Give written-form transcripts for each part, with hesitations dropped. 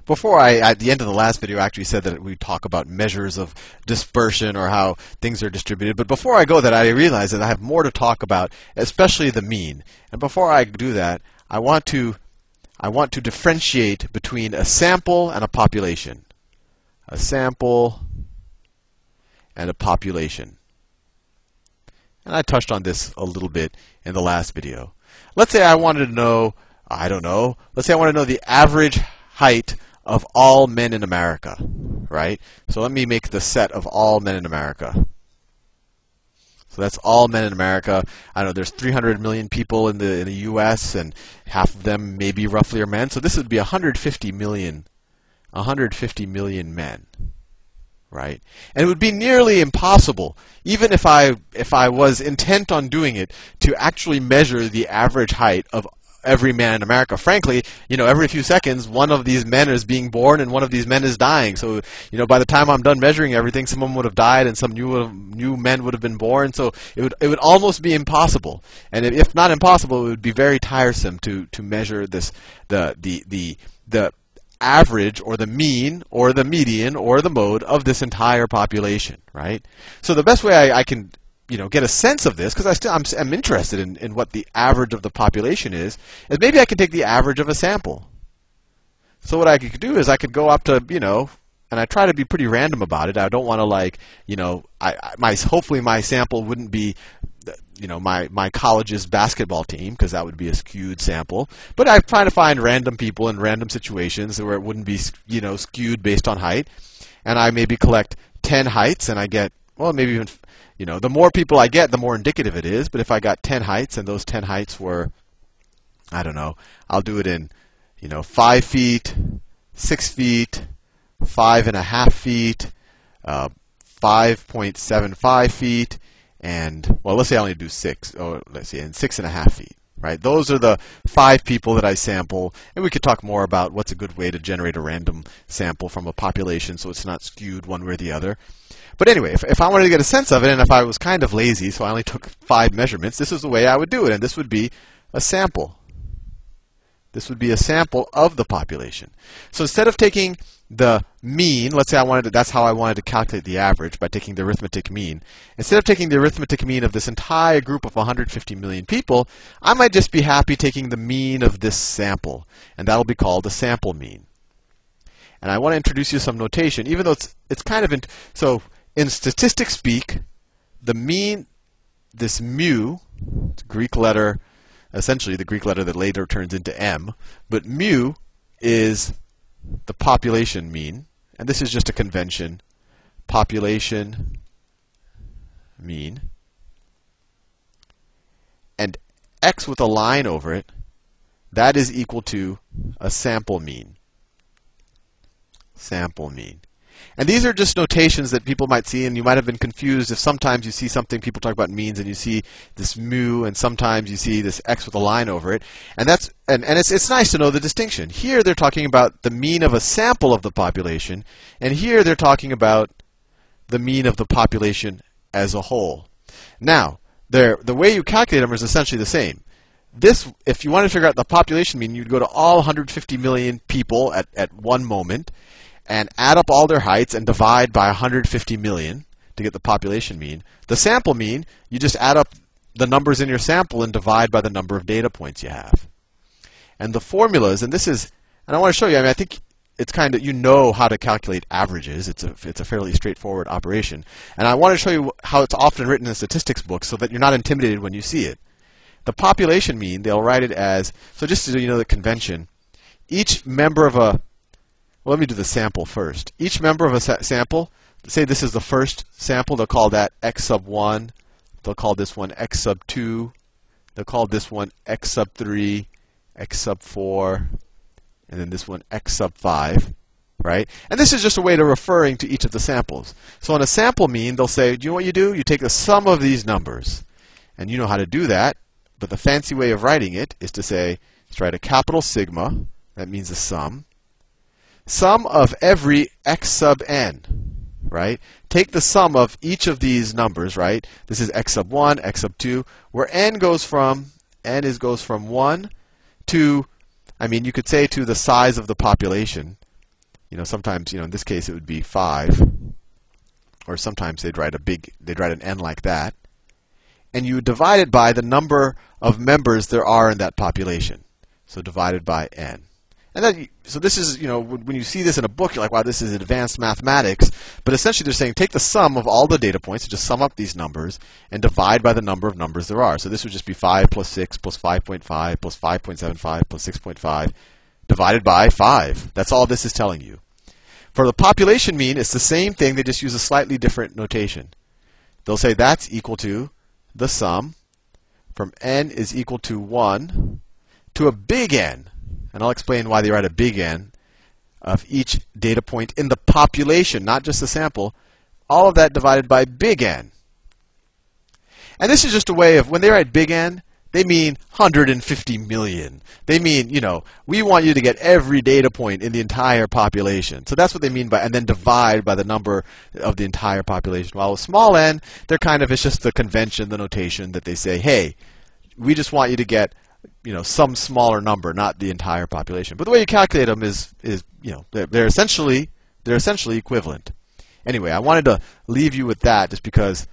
before at the end of the last video, I actually said that we talk about measures of dispersion or how things are distributed. But before I go that, I realize that I have more to talk about, especially the mean. And before I do that, I want to differentiate between a sample and a population. A sample and a population. And I touched on this a little bit in the last video. Let's say I wanted to know, I don't know, let's say I want to know the average height of all men in America, right? So let me make the set of all men in America. So that's all men in America. I know there's 300 million people in the U.S. and half of them maybe roughly are men. So this would be 150 million men. Right? And it would be nearly impossible, even if I was intent on doing it, to actually measure the average height of every man in America. Frankly, every few seconds, one of these men is being born and one of these men is dying. So, by the time I'm done measuring everything, someone would have died and some new men would have been born. So it would almost be impossible. And if not impossible, it would be very tiresome to measure this the average or the mean or the median or the mode of this entire population, right? So the best way I can get a sense of this, because I'm interested in what the average of the population is maybe I can take the average of a sample. So what I could do is I could go up to, and I try to be pretty random about it. I don't want to hopefully my sample wouldn't be my college's basketball team, because that would be a skewed sample. But I try to find random people in random situations where it wouldn't be skewed based on height. And I maybe collect 10 heights, and I get, well, maybe even, the more people I get, the more indicative it is. But if I got 10 heights, and those 10 heights were, I don't know, I'll do it in 5 feet, 6 feet, 5.5 feet, 5.75 feet, and, well, let's say I only do 6, or let's see, and 6.5 feet, right? Those are the 5 people that I sample, and we could talk more about what's a good way to generate a random sample from a population so it's not skewed one way or the other. But anyway, if I wanted to get a sense of it, and if I was kind of lazy, so I only took 5 measurements, this is the way I would do it, and this would be a sample. This would be a sample of the population. So instead of taking the mean, let's say that's how I wanted to calculate the average, by taking the arithmetic mean. Instead of taking the arithmetic mean of this entire group of 150 million people, I might just be happy taking the mean of this sample, and that'll be called the sample mean. And I want to introduce you to some notation, even though it's kind of so in statistics speak, the mean, this mu, Greek letter, essentially the Greek letter that later turns into m, but mu is the population mean, and this is just a convention, population mean, and x with a line over it, that is equal to a sample mean. Sample mean. And these are just notations that people might see, and you might have been confused if sometimes you see something, people talk about means, and you see this mu, and sometimes you see this x with a line over it. And it's nice to know the distinction. Here they're talking about the mean of a sample of the population, and here they're talking about the mean of the population as a whole. Now, the way you calculate them is essentially the same. If you want to figure out the population mean, you'd go to all 150 million people at one moment, and add up all their heights and divide by 150 million to get the population mean. The sample mean, you just add up the numbers in your sample and divide by the number of data points you have. And the formulas, and I want to show you, I think it's kind of, how to calculate averages. It's a fairly straightforward operation. And I want to show you how it's often written in statistics books so that you're not intimidated when you see it. The population mean, they'll write it as, so just so you know the convention, each member of a, well, let me do the sample first. Each member of a sample, say this is the first sample, they'll call that x sub 1. They'll call this one x sub 2. They'll call this one x sub 3, x sub 4, and then this one x sub 5, right? And this is just a way of referring to each of the samples. So on a sample mean, they'll say, do you know what you do? You take the sum of these numbers. And you know how to do that, but the fancy way of writing it is to say, let's write a capital sigma, that means the sum. Sum of every x sub n, right? Take the sum of each of these numbers, right? This is x sub 1, x sub 2, where n goes from 1 to, you could say to the size of the population. sometimes, in this case it would be 5, or sometimes they'd write an n like that, and you divide it by the number of members there are in that population. So divided by n. And then, so this is, when you see this in a book, you're like, wow, this is advanced mathematics. But essentially, they're saying take the sum of all the data points, so just sum up these numbers, and divide by the number of numbers there are. So this would just be 5 plus 6 plus 5.5 plus 5.75 plus 6.5 divided by 5. That's all this is telling you. For the population mean, it's the same thing. They just use a slightly different notation. They'll say that's equal to the sum from n is equal to 1 to a big N. And I'll explain why they write a big N of each data point in the population, not just the sample. All of that divided by big N. And this is just a way of, when they write big N, they mean 150 million. They mean, we want you to get every data point in the entire population. So that's what they mean by, and then divide by the number of the entire population. While with small n, it's just the convention, the notation that they say, hey, we just want you to get some smaller number, not the entire population. But the way you calculate them is they're essentially equivalent. Anyway, I wanted to leave you with that just because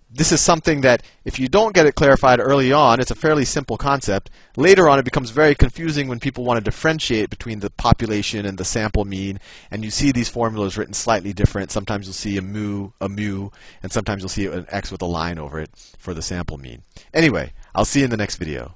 this is something that if you don't get it clarified early on, it's a fairly simple concept. Later on, it becomes very confusing when people want to differentiate between the population and the sample mean, and you see these formulas written slightly different. Sometimes you'll see a mu, and sometimes you'll see an x with a line over it for the sample mean. Anyway, I'll see you in the next video.